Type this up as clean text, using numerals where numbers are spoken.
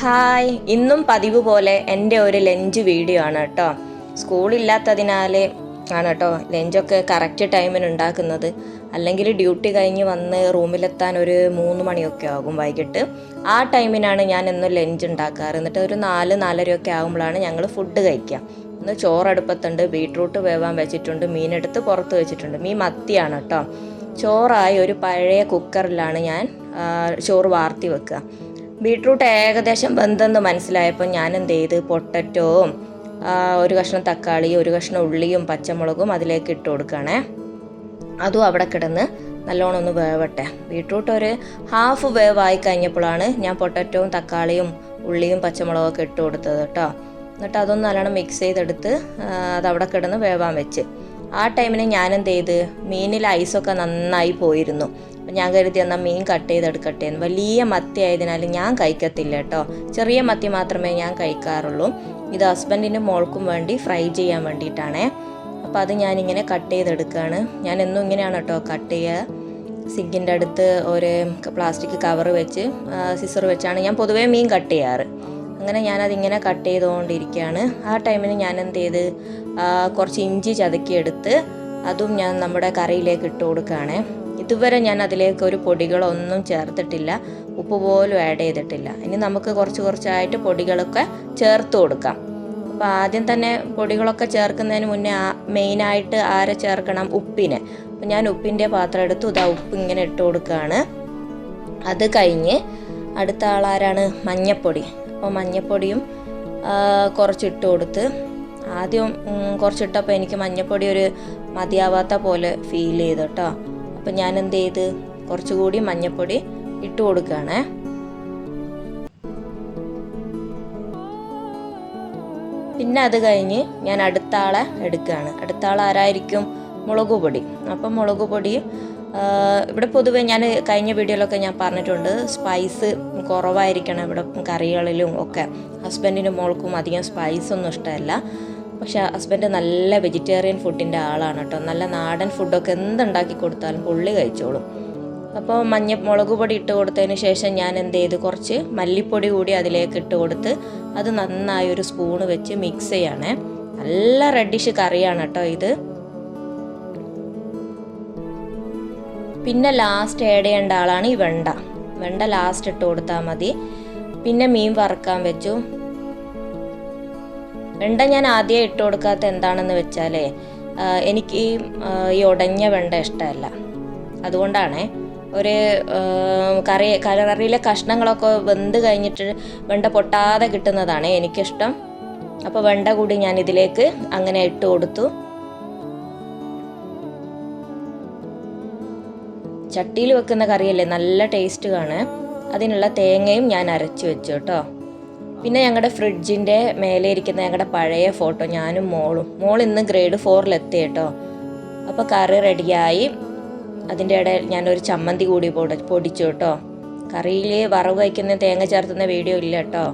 Hi, ഇന്നും പതിവ് പോലെ എൻ്റെ ഒരു ലഞ്ച് വീഡിയോ ആണ് കേട്ടോ. സ്കൂളില്ലാത്തതിനാൽ ആണ് കേട്ടോ ലഞ്ചൊക്കെ കറക്റ്റ് ടൈമിന് ഉണ്ടാക്കുന്നത്. അല്ലെങ്കിൽ ഡ്യൂട്ടി കഴിഞ്ഞ് വന്ന് റൂമിലെത്താൻ ഒരു 3 മണിയൊക്കെ ആകും വൈകിട്ട്. ആ ടൈമിനാണ് ഞാൻ എന്നും ലഞ്ച് ഉണ്ടാക്കാറ്. എന്നിട്ട് ഒരു 4-4:30 ആകുമ്പോഴാണ് ഞങ്ങൾ ഫുഡ് കഴിക്കുക. ഇന്ന് ചോറടുപ്പത്തുണ്ട്, ബീട്രൂട്ട് വേവാൻ വെച്ചിട്ടുണ്ട്, മീനെടുത്ത് പുറത്ത് വെച്ചിട്ടുണ്ട്. മീൻ മത്തിയാണ് കേട്ടോ. ചോറായി ഒരു പഴയ കുക്കറിലാണ് ഞാൻ ചോറ് വാർത്തി വെക്കുക. ബീട്രൂട്ട് ഏകദേശം വെന്തെന്ന് മനസ്സിലായപ്പോൾ ഞാൻ എന്ത് ചെയ്ത് പൊട്ടറ്റോവും ഒരു കഷ്ണം തക്കാളിയും ഒരു കഷ്ണം ഉള്ളിയും പച്ചമുളകും അതിലേക്ക് ഇട്ട് കൊടുക്കുകയാണേ. അതും അവിടെ കിടന്ന് നല്ലോണം ഒന്ന് വേവട്ടെ. ബീട്രൂട്ട് ഒരു ഹാഫ് വേവായി കഴിഞ്ഞപ്പോഴാണ് ഞാൻ പൊട്ടറ്റോവും തക്കാളിയും ഉള്ളിയും പച്ചമുളകൊക്കെ ഇട്ട് കൊടുത്തത് കേട്ടോ. എന്നിട്ട് അതൊന്ന് നല്ലോണം മിക്സ് ചെയ്തെടുത്ത് അതവിടെ കിടന്ന് വേവാൻ വെച്ച്. ആ ടൈമിന് ഞാൻ എന്ത് ചെയ്ത് മീനിൽ ഐസൊക്കെ നന്നായി പോയിരുന്നു. അപ്പം ഞാൻ കരുതി എന്നാൽ മീൻ കട്ട് ചെയ്തെടുക്കട്ടെ എന്ന്. വലിയ മത്തി ആയതിനാൽ ഞാൻ കഴിക്കത്തില്ല കേട്ടോ. ചെറിയ മത്തി മാത്രമേ ഞാൻ കഴിക്കാറുള്ളൂ. ഇത് ഹസ്ബൻഡിൻ്റെ മോൾക്കും വേണ്ടി ഫ്രൈ ചെയ്യാൻ വേണ്ടിയിട്ടാണേ. അപ്പോൾ അത് ഞാനിങ്ങനെ കട്ട് ചെയ്തെടുക്കുകയാണ്. ഞാൻ എന്നും ഇങ്ങനെയാണ് കേട്ടോ കട്ട് ചെയ്യുക. സിങ്കിൻ്റെ അടുത്ത് ഒരു പ്ലാസ്റ്റിക് കവർ വെച്ച് സിസർ വെച്ചാണ് ഞാൻ പൊതുവേ മീൻ കട്ട് ചെയ്യാറ്. അങ്ങനെ ഞാനതിങ്ങനെ കട്ട് ചെയ്തുകൊണ്ടിരിക്കുകയാണ്. ആ ടൈമിന് ഞാൻ എന്ത് ചെയ്ത് കുറച്ച് ഇഞ്ചി ചതുക്കിയെടുത്ത് അതും ഞാൻ നമ്മുടെ കറിയിലേക്ക് ഇട്ട് കൊടുക്കുകയാണ്. ഇതുവരെ ഞാൻ അതിലേക്ക് ഒരു പൊടികളൊന്നും ചേർത്തിട്ടില്ല, ഉപ്പ് പോലും ആഡ് ചെയ്തിട്ടില്ല. ഇനി നമുക്ക് കുറച്ചായിട്ട് പൊടികളൊക്കെ ചേർത്ത് കൊടുക്കാം. അപ്പോൾ ആദ്യം തന്നെ പൊടികളൊക്കെ ചേർക്കുന്നതിന് മുന്നേ മെയിനായിട്ട് ആരെ ചേർക്കണം? ഉപ്പിനെ. അപ്പോൾ ഞാൻ ഉപ്പിൻ്റെ പാത്രം എടുത്തു, ഉപ്പ് ഇങ്ങനെ ഇട്ട് കൊടുക്കുകയാണ്. അത് കഴിഞ്ഞ് അടുത്ത ആളാരാണ്? മഞ്ഞപ്പൊടി. അപ്പോൾ മഞ്ഞപ്പൊടിയും കുറച്ചിട്ട് കൊടുത്ത്, ആദ്യം കുറച്ചിട്ടപ്പോൾ എനിക്ക് മഞ്ഞപ്പൊടി ഒരു മതിയാവാത്ത പോലെ ഫീൽ ചെയ്തു കേട്ടോ. അപ്പം ഞാൻ എന്ത് ചെയ്ത് കുറച്ചുകൂടി മഞ്ഞപ്പൊടി ഇട്ട് കൊടുക്കുകയാണ്. പിന്നെ അത് കഴിഞ്ഞ് ഞാൻ അടുത്ത ആളെ എടുക്കുകയാണ്. അടുത്ത ആൾ ആരായിരിക്കും? മുളക് പൊടി. അപ്പം മുളക് പൊടി ഇവിടെ പൊതുവെ ഞാൻ കഴിഞ്ഞ വീഡിയോയിലൊക്കെ ഞാൻ പറഞ്ഞിട്ടുണ്ട്, സ്പൈസ് കുറവായിരിക്കണം ഇവിടെ കറികളിലും ഒക്കെ. ഹസ്ബൻഡിനും മോൾക്കും അധികം സ്പൈസ് ഒന്നും ഇഷ്ടമല്ല. പക്ഷേ ഹസ്ബൻഡ് നല്ല വെജിറ്റേറിയൻ ഫുഡിൻ്റെ ആളാണ് കേട്ടോ. നല്ല നാടൻ ഫുഡൊക്കെ എന്തുണ്ടാക്കി കൊടുത്താലും പുള്ളി കഴിച്ചോളും. അപ്പോൾ മുളക് പൊടി ഇട്ട് കൊടുത്തതിന് ശേഷം ഞാൻ എന്ത് ചെയ്ത് കുറച്ച് മല്ലിപ്പൊടി കൂടി അതിലേക്ക് ഇട്ട് കൊടുത്ത് അത് നന്നായി ഒരു സ്പൂണ് വെച്ച് മിക്സ് ചെയ്യണേ. നല്ല റെഡിഷ് കറിയാണ് കേട്ടോ ഇത്. പിന്നെ ലാസ്റ്റ് ആഡ് ചെയ്യേണ്ട ആളാണ് ഈ വെണ്ട ലാസ്റ്റ് ഇട്ട് കൊടുത്താൽ മതി. പിന്നെ മീൻ വറുക്കാൻ വെച്ചു. വെണ്ട ഞാൻ ആദ്യം ഇട്ട് കൊടുക്കാത്ത എന്താണെന്ന് വെച്ചാലേ എനിക്ക് ഈ ഉടഞ്ഞ വെണ്ട ഇഷ്ടമല്ല. അതുകൊണ്ടാണ് ഒരു കറിയിലെ കഷ്ണങ്ങളൊക്കെ വെന്ത് കഴിഞ്ഞിട്ട് വെണ്ട പൊട്ടാതെ കിട്ടുന്നതാണ് എനിക്കിഷ്ടം. അപ്പോൾ വെണ്ട കൂടി ഞാൻ ഇതിലേക്ക് അങ്ങനെ ഇട്ട് കൊടുത്തു. ചട്ടിയിൽ വെക്കുന്ന കറിയല്ലേ, നല്ല ടേസ്റ്റ് കാണും. അതിനുള്ള തേങ്ങയും ഞാൻ അരച്ച് വെച്ചു കേട്ടോ. പിന്നെ ഞങ്ങളുടെ ഫ്രിഡ്ജിൻ്റെ മേലെ ഇരിക്കുന്ന ഞങ്ങളുടെ പഴയ ഫോട്ടോ ഞാനും മോൾ ഇന്ന് ഗ്രേഡ് 4 കേട്ടോ. അപ്പോൾ കറി റെഡിയായി. അതിൻ്റെ ഇടയിൽ ഞാനൊരു ചമ്മന്തി കൂടി പൊടിച്ചു കേട്ടോ. കറിയിൽ വറവ് വയ്ക്കുന്ന തേങ്ങ ചേർത്തുന്ന വീഡിയോ ഇല്ല കേട്ടോ.